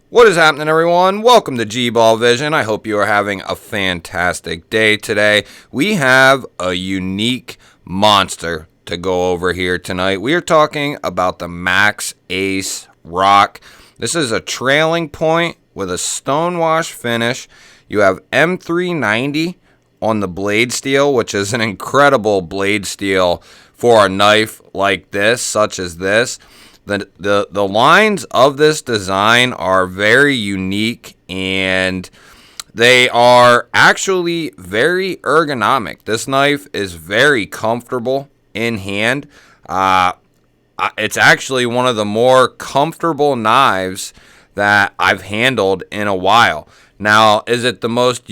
What is happening, everyone? Welcome to GBALL Vision. I hope you are having a fantastic day today. We have a unique monster to go over here tonight. We are talking about the Maxace Rock. This is a trailing point with a stonewash finish. You have M390 on the blade steel, which is an incredible blade steel for a knife like this, such as this. The lines of this design are very unique, and they are actually very ergonomic. This knife is very comfortable in hand. It's actually one of the more comfortable knives that I've handled in a while. Now, is it the most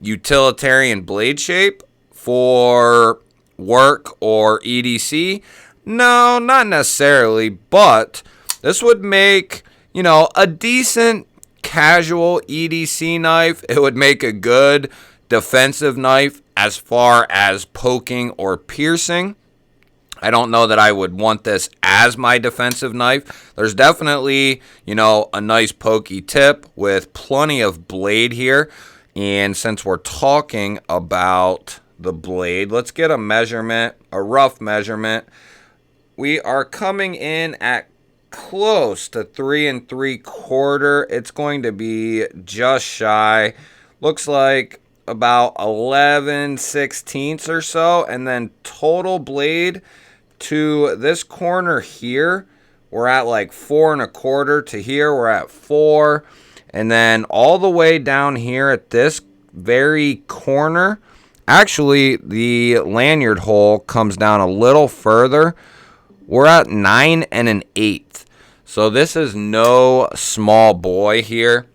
utilitarian blade shape for work or EDC? No, not necessarily, but this would make, a decent casual EDC knife. It would make a good defensive knife as far as poking or piercing. I don't know that I would want this as my defensive knife. There's definitely, a nice pokey tip with plenty of blade here. And since we're talking about the blade, let's get a measurement, a rough measurement. We are coming in at close to 3 3/4. It's going to be just shy. Looks like about 11/16 or so. And then total blade to this corner here, we're at like 4 1/4. To here, we're at 4. And then all the way down here at this very corner, actually the lanyard hole comes down a little further. We're at 9 1/8. So this is no small boy here.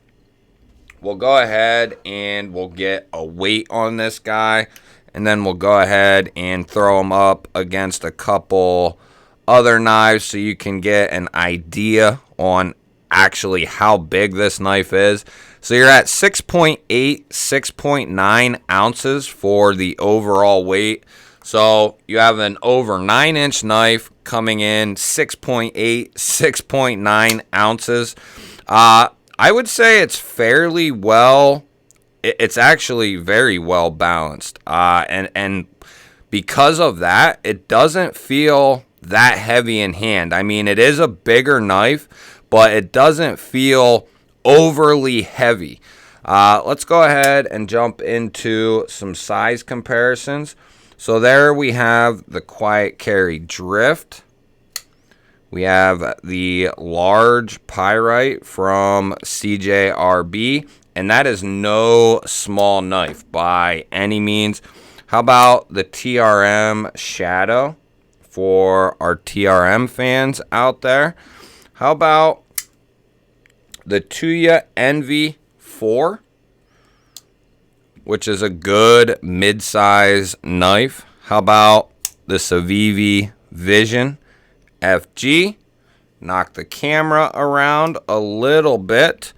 We'll go ahead and we'll get a weight on this guy. And then we'll go ahead and throw him up against a couple other knives so you can get an idea on actually how big this knife is. So you're at 6.8, 6.9 ounces for the overall weight. So you have an over 9-inch knife coming in 6.8, 6.9 ounces. I would say it's fairly well. It's actually very well balanced. And because of that, it doesn't feel that heavy in hand. I mean, it is a bigger knife, but it doesn't feel overly heavy. Let's go ahead and jump into some size comparisons. So there we have the Quiet Carry Drift. We have the large pyrite from CJRB, and that is no small knife by any means. How about the TRM Shadow for our TRM fans out there? How about the Tuya Envy 4? Which is a good mid-size knife. How about the GBALL Vision FG? Knock the camera around a little bit.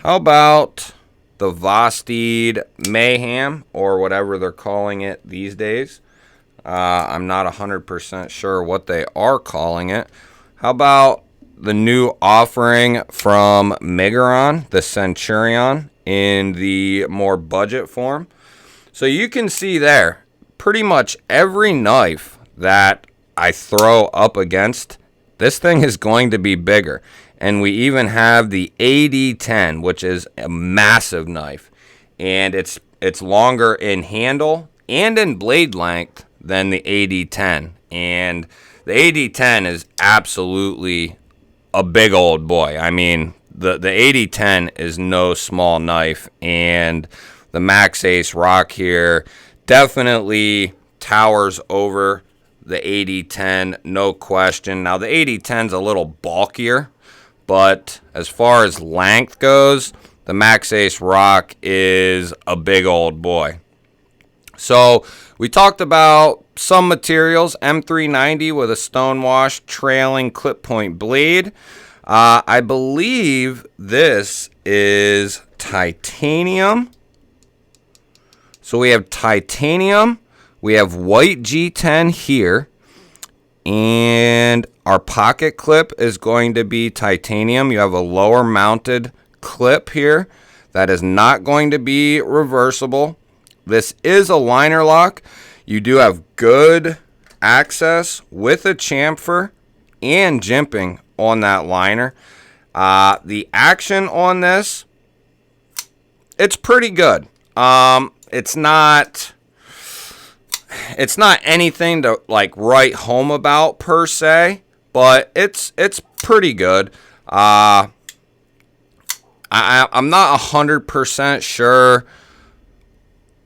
How about the Vostede Mayhem, or whatever they're calling it these days? I'm not 100% sure what they are calling it. How about the new offering from Migron, the Centurion, in the more budget form? So you can see there, pretty much every knife that I throw up against, this thing is going to be bigger. And we even have the AD10, which is a massive knife. And it's longer in handle and in blade length than the AD10. And the AD10 is absolutely a big old boy. I mean, the AD10 is no small knife, and the Maxace Rock here definitely towers over the AD10, no question. Now, the AD10's a little bulkier, but as far as length goes, the Maxace Rock is a big old boy. So we talked about some materials, M390 with a stonewash trailing clip point blade. I believe this is titanium. So we have titanium. We have white G10 here. And Our pocket clip is going to be titanium. You have a lower mounted clip here that is not going to be reversible. This is a liner lock. You do have good access with a chamfer and jimping on that liner. The action on this, it's pretty good. It's not anything to like write home about per se, but it's pretty good. I'm not 100% sure,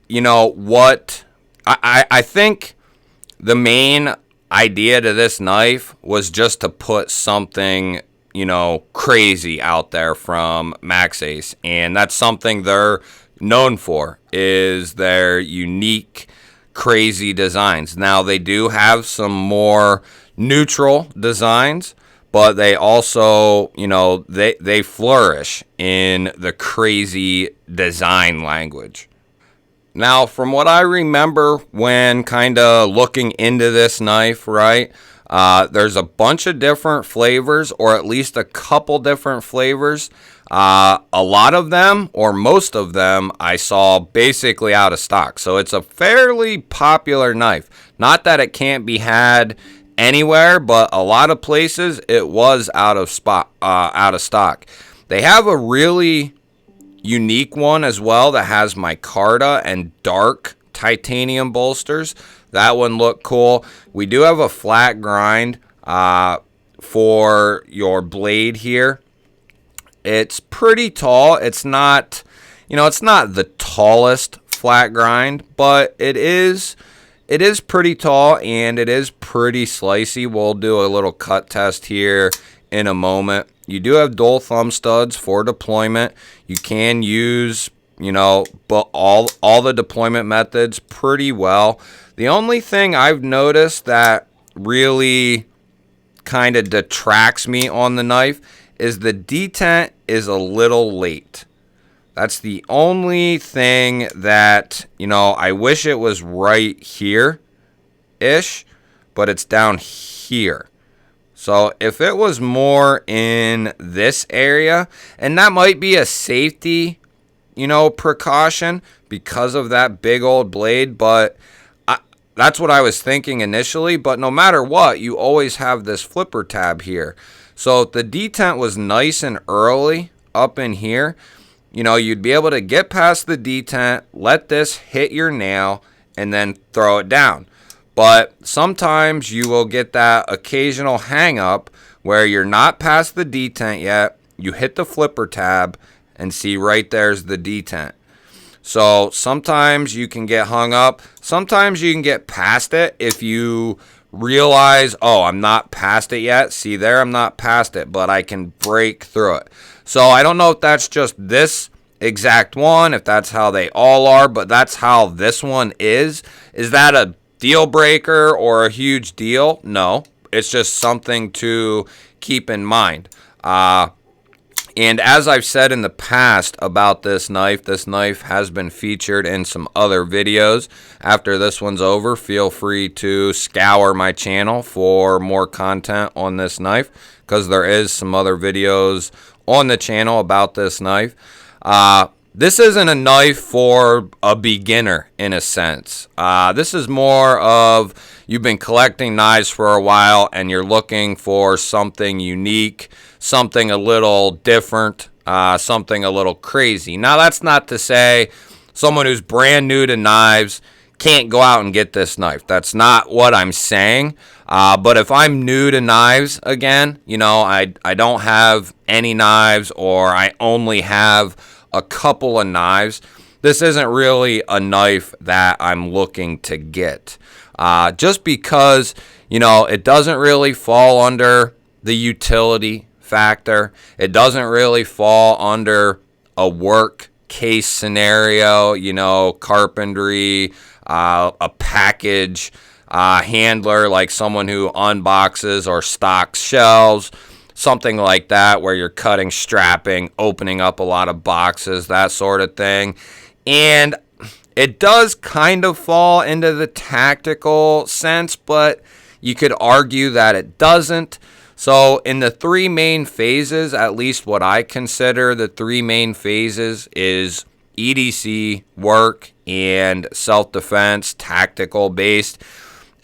you know, what I think the main idea to this knife was just to put something, you know, crazy out there from Maxace, and that's something they're known for, is their unique, crazy designs. Now, they do have some more neutral designs, but they also, you know, they flourish in the crazy design language. Now, from what I remember when kind of looking into this knife, right, there's a bunch of different flavors, or at least a couple different flavors. A lot of them, or most of them, I saw basically out of stock. So it's a fairly popular knife. Not that it can't be had anywhere, but a lot of places it was out of stock. They have a really unique one as well that has micarta and dark titanium bolsters. That one looked cool. We do have a flat grind for your blade here. It's pretty tall. It's not, you know, it's not the tallest flat grind, but it is pretty tall, and it is pretty slicey. We'll do a little cut test here in a moment. You do have dual thumb studs for deployment. You can use, you know, but all the deployment methods pretty well. The only thing I've noticed that really kind of detracts me on the knife is the detent is a little late. That's the only thing that, you know, I wish it was right here-ish, but it's down here. So if it was more in this area, and that might be a safety, you know, precaution because of that big old blade, but that's what I was thinking initially. But no matter what, you always have this flipper tab here. So if the detent was nice and early up in here, you know, you'd be able to get past the detent, let this hit your nail, and then throw it down. But sometimes you will get that occasional hang up where you're not past the detent yet. You hit the flipper tab and see right there's the detent. So sometimes you can get hung up. Sometimes you can get past it if you realize, oh, I'm not past it yet. See there, I'm not past it, but I can break through it. So I don't know if that's just this exact one, if that's how they all are, but that's how this one is. Is that a deal breaker or a huge deal? No, it's just something to keep in mind. And as I've said in the past about this knife has been featured in some other videos. After this one's over, feel free to scour my channel for more content on this knife, because there is some other videos on the channel about this knife. This isn't a knife for a beginner in a sense. This is more of, you've been collecting knives for a while and you're looking for something unique, something a little different, something a little crazy. Now, that's not to say someone who's brand new to knives can't go out and get this knife. That's not what I'm saying. But if I'm new to knives again, you know, I don't have any knives, or I only have a couple of knives, this isn't really a knife that I'm looking to get. Just because, you know, it doesn't really fall under the utility factor. It doesn't really fall under a work case scenario, you know, carpentry, a package handler, like someone who unboxes or stocks shelves, something like that, where you're cutting, strapping, opening up a lot of boxes, that sort of thing. And it does kind of fall into the tactical sense, but, You could argue that it doesn't. So in the three main phases, at least what I consider the three main phases is EDC, work, and self-defense, tactical based.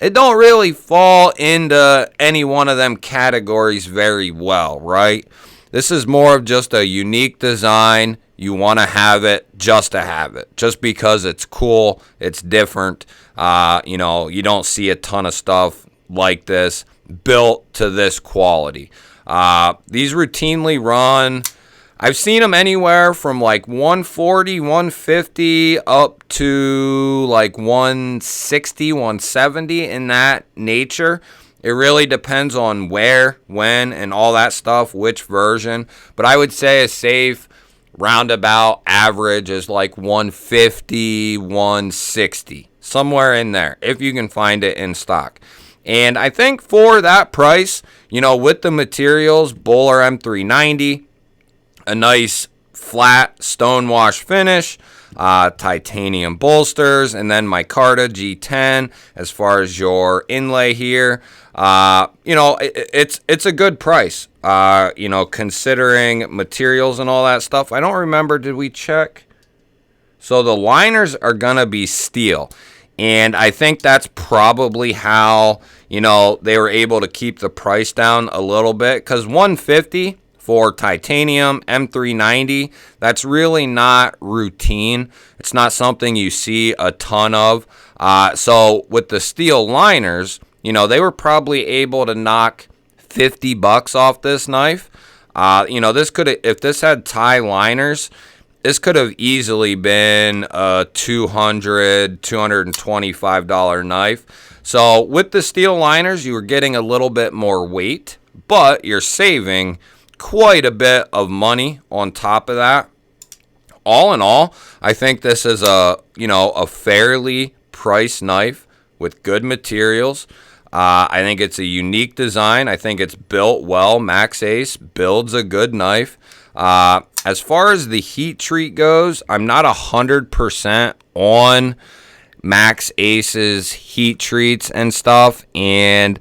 It don't really fall into any one of them categories very well, right? This is more of just a unique design. You want to have it just to have it, just because it's cool, it's different. You don't see a ton of stuff like this built to this quality. These routinely run, I've seen them anywhere from like 140, 150 up to like 160, 170 in that nature. It really depends on where, when, and all that stuff, which version. But I would say a safe roundabout average is like 150, 160, somewhere in there, if you can find it in stock. And I think for that price, with the materials, Bowler M390, a nice flat stonewash finish, titanium bolsters, and then micarta G10 as far as your inlay here. It's a good price, considering materials and all that stuff. I don't remember, did we check? So the liners are going to be steel. And I think that's probably how, they were able to keep the price down a little bit. Because $150 for titanium M390, that's really not routine. It's not something you see a ton of. So with the steel liners, they were probably able to knock $50 off this knife. This could have, if this had tie liners, this could have easily been a $200, $225 knife. So with the steel liners, you were getting a little bit more weight, but you're saving quite a bit of money on top of that. All in all, I think this is a fairly priced knife with good materials. I think it's a unique design. I think it's built well. Maxace builds a good knife. As far as the heat treat goes, I'm not 100% on Maxace's heat treats and stuff. And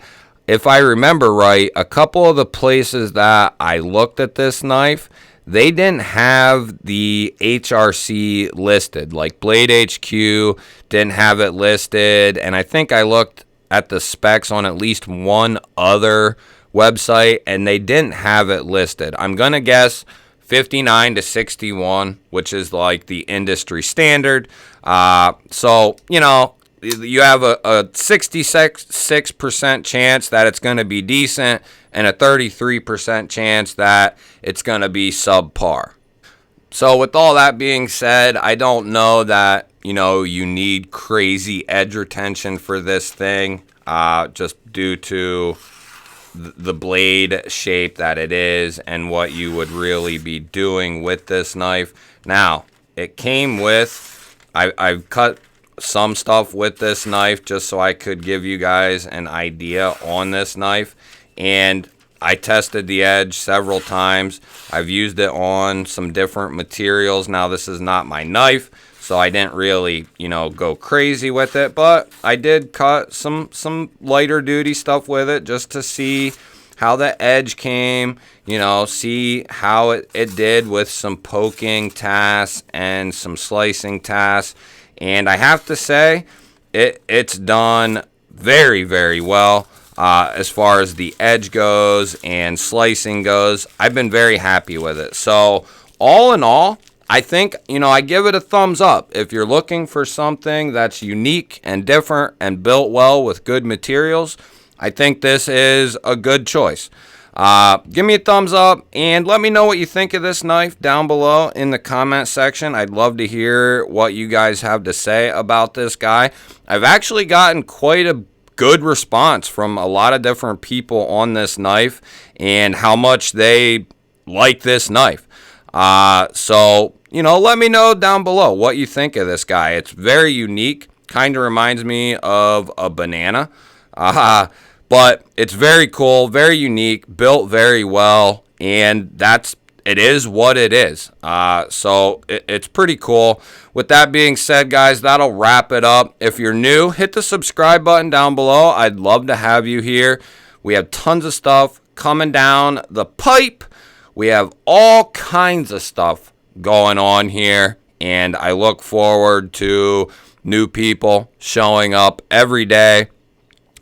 if I remember right, a couple of the places that I looked at this knife, they didn't have the HRC listed. Like Blade HQ didn't have it listed. And I think I looked at the specs on at least one other website, and they didn't have it listed. I'm going to guess 59 to 61, which is like the industry standard. So, you have a 66% chance that it's going to be decent and a 33% chance that it's going to be subpar. So with all that being said, I don't know that, you need crazy edge retention for this thing, just due to the blade shape that it is and what you would really be doing with this knife. Now, it came with, I've cut some stuff with this knife just so I could give you guys an idea on this knife, and I tested the edge several times. I've used it on some different materials. Now, this is not my knife, so I didn't really, go crazy with it, but I did cut some lighter duty stuff with it just to see how the edge came, see how it did with some poking tasks and some slicing tasks. And I have to say, it's done very, very well as far as the edge goes and slicing goes. I've been very happy with it. So all in all, I think, I give it a thumbs up. If you're looking for something that's unique and different and built well with good materials, I think this is a good choice. Give me a thumbs up and let me know what you think of this knife down below in the comment section. I'd love to hear what you guys have to say about this guy. I've actually gotten quite a good response from a lot of different people on this knife and how much they like this knife. So, let me know down below what you think of this guy. It's very unique. Kind of reminds me of a banana. But it's very cool, very unique, built very well, and that's it is what it is. So it's pretty cool. With that being said, guys, that'll wrap it up. If you're new, hit the subscribe button down below. I'd love to have you here. We have tons of stuff coming down the pipe. We have all kinds of stuff going on here, and I look forward to new people showing up every day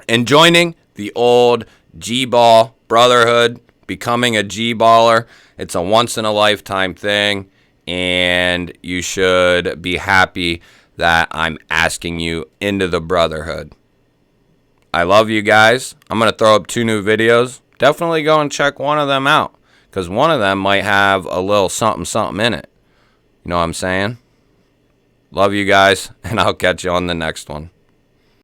and joining the old G-Ball Brotherhood, becoming a G-Baller. It's a once-in-a-lifetime thing, and you should be happy that I'm asking you into the Brotherhood. I love you guys. I'm going to throw up 2 new videos. Definitely go and check one of them out, because one of them might have a little something in it. You know what I'm saying? Love you guys, and I'll catch you on the next one.